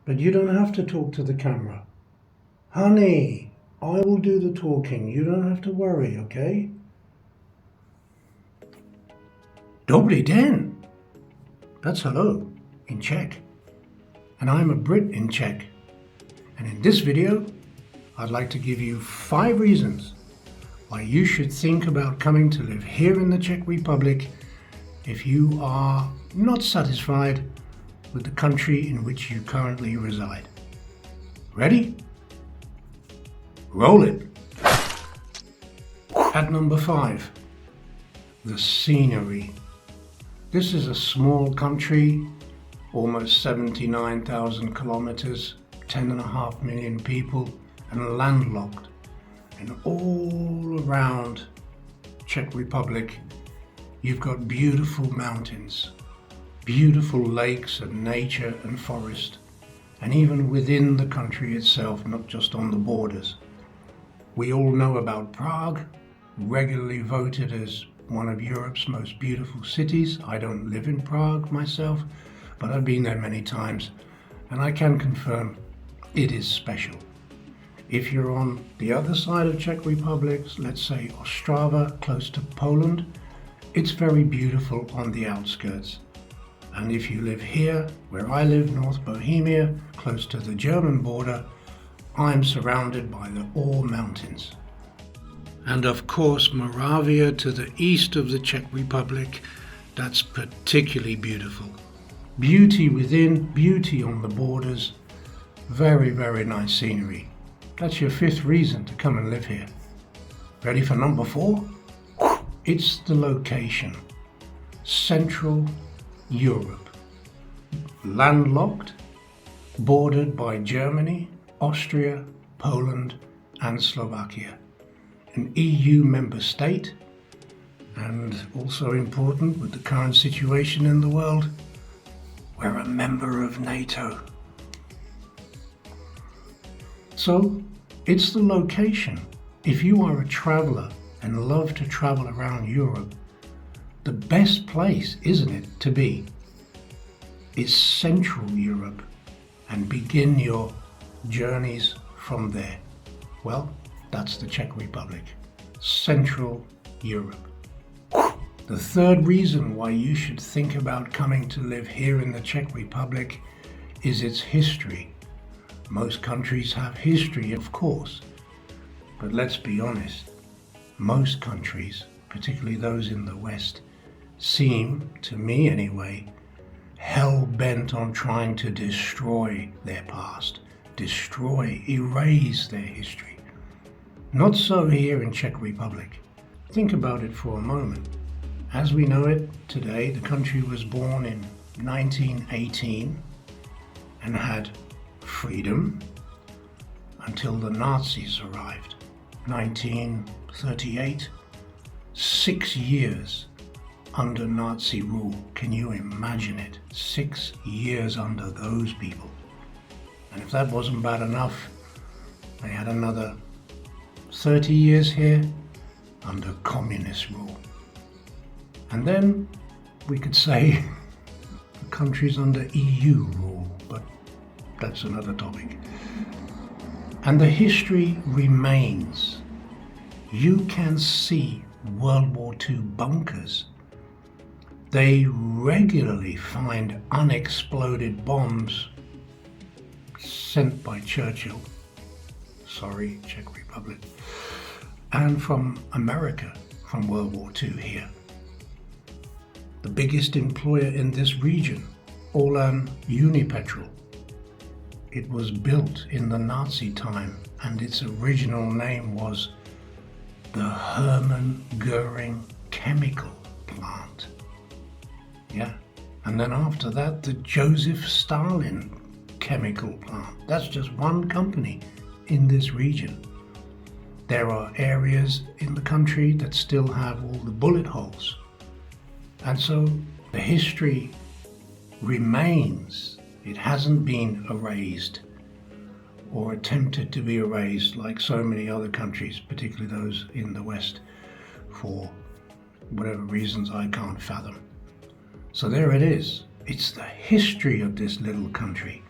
But you don't have to talk to the camera. Honey, I will do the talking. You don't have to worry, okay? Dobry den. That's hello in Czech. And I'm a Brit in Czech. And in this video, I'd like to give you 5 reasons why you should think about coming to live here in the Czech Republic if you are not satisfied with the country in which you currently reside. Ready? Roll it! At number 5, the scenery. This is a small country, almost 79,000 kilometers, 10.5 million people, and landlocked. And all around Czech Republic, you've got beautiful mountains, beautiful lakes and nature and forest, and even within the country itself, not just on the borders. We all know about Prague, regularly voted as one of Europe's most beautiful cities. I don't live in Prague myself, but I've been there many times, and I can confirm it is special. If you're on the other side of Czech Republic, let's say Ostrava, close to Poland, it's very beautiful on the outskirts. And if you live here, where I live, North Bohemia, close to the German border, I'm surrounded by the Ore Mountains. And of course, Moravia to the east of the Czech Republic, that's particularly beautiful. Beauty within, beauty on the borders, very, very nice scenery. That's your 5th reason to come and live here. Ready for number 4? It's the location. Central Europe. Landlocked, bordered by Germany, Austria, Poland, and Slovakia. An EU member state, and also important with the current situation in the world, we're a member of NATO. So, it's the location. If you are a traveler and love to travel around Europe, the best place, isn't it, to be, is Central Europe, and begin your journeys from there. Well, that's the Czech Republic, Central Europe. The 3rd reason why you should think about coming to live here in the Czech Republic is its history. Most countries have history, of course, but let's be honest, most countries, particularly those in the West, seem, to me anyway, hell-bent on trying to destroy their past, erase their history. Not so here in Czech Republic. Think about it for a moment. As we know it today, the country was born in 1918 and had freedom until the Nazis arrived. 1938, 6 years under Nazi rule. Can you imagine it? 6 years under those people. And if that wasn't bad enough, they had another 30 years here under communist rule. And then we could say the country's under EU rule, but that's another topic. And the history remains. You can see World War II bunkers. They regularly find unexploded bombs sent by Churchill, sorry, Czech Republic, and from America, from World War II here. The biggest employer in this region, Orlen Unipetrol. It was built in the Nazi time, and its original name was the Hermann Goering Chemical Plant. Yeah, and then after that, the Joseph Stalin Chemical Plant. That's just one company in this region. There are areas in the country that still have all the bullet holes. And so the history remains. It hasn't been erased or attempted to be erased like so many other countries, particularly those in the West, for whatever reasons I can't fathom. So there it is. It's the history of this little country.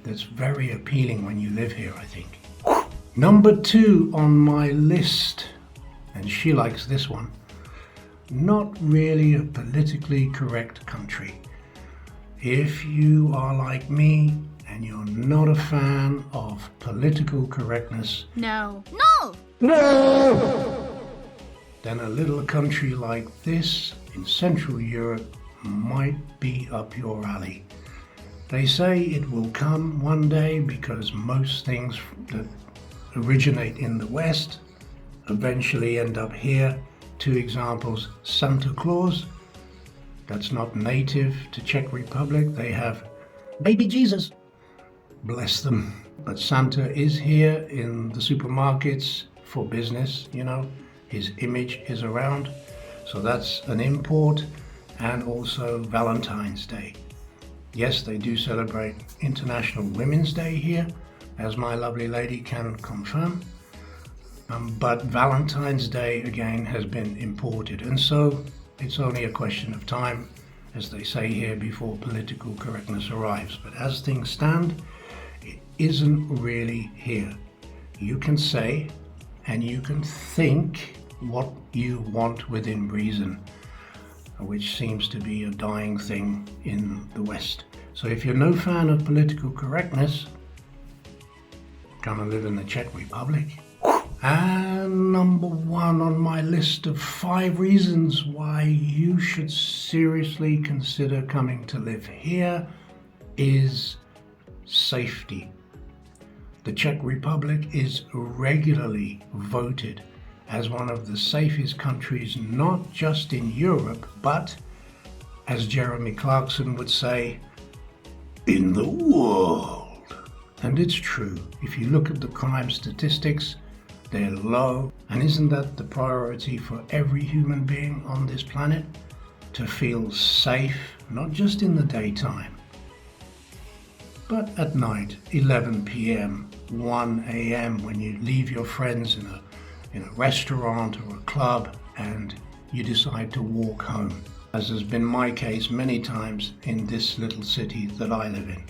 that's very appealing when you live here, I think. Number 2 on my list, and she likes this one, not really a politically correct country. If you are like me and you're not a fan of political correctness, No. then a little country like this in Central Europe might be up your alley. They say it will come one day because most things that originate in the West eventually end up here. 2 examples: Santa Claus, that's not native to Czech Republic. They have baby Jesus, bless them. But Santa is here in the supermarkets for business, you know. His image is around. So that's an import. And also Valentine's Day. Yes, they do celebrate International Women's Day here, as my lovely lady can confirm. But Valentine's Day, again, has been imported. And so it's only a question of time, as they say here, before political correctness arrives. But as things stand, it isn't really here. You can say and you can think what you want within reason, which seems to be a dying thing in the West. So if you're no fan of political correctness, come and live in the Czech Republic. And number 1 on my list of 5 reasons why you should seriously consider coming to live here is safety. The Czech Republic is regularly voted as one of the safest countries, not just in Europe, but, as Jeremy Clarkson would say, in the world. And it's true. If you look at the crime statistics, they're low. And isn't that the priority for every human being on this planet? To feel safe, not just in the daytime, but at night, 11 p.m., 1 a.m., when you leave your friends in a restaurant or a club and you decide to walk home, as has been my case many times in this little city that I live in.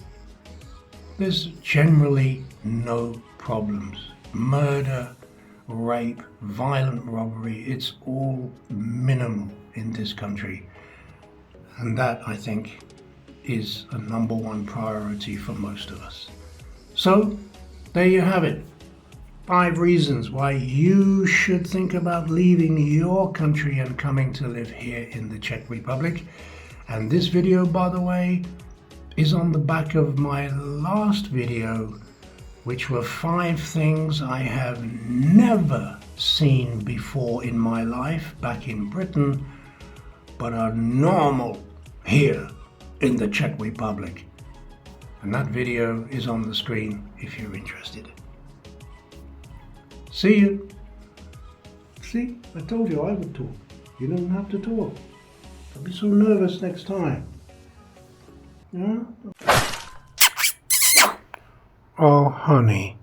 There's generally no problems. Murder, rape, violent robbery, it's all minimal in this country. And that, I think, is a number 1 priority for most of us. So, there you have it. 5 reasons why you should think about leaving your country and coming to live here in the Czech Republic. And this video, by the way, is on the back of my last video, which were 5 things I have never seen before in my life back in Britain, but are normal here in the Czech Republic. And that video is on the screen if you're interested. See you. See, I told you I would talk. You don't have to talk. Don't be so nervous next time. Yeah? Oh, honey.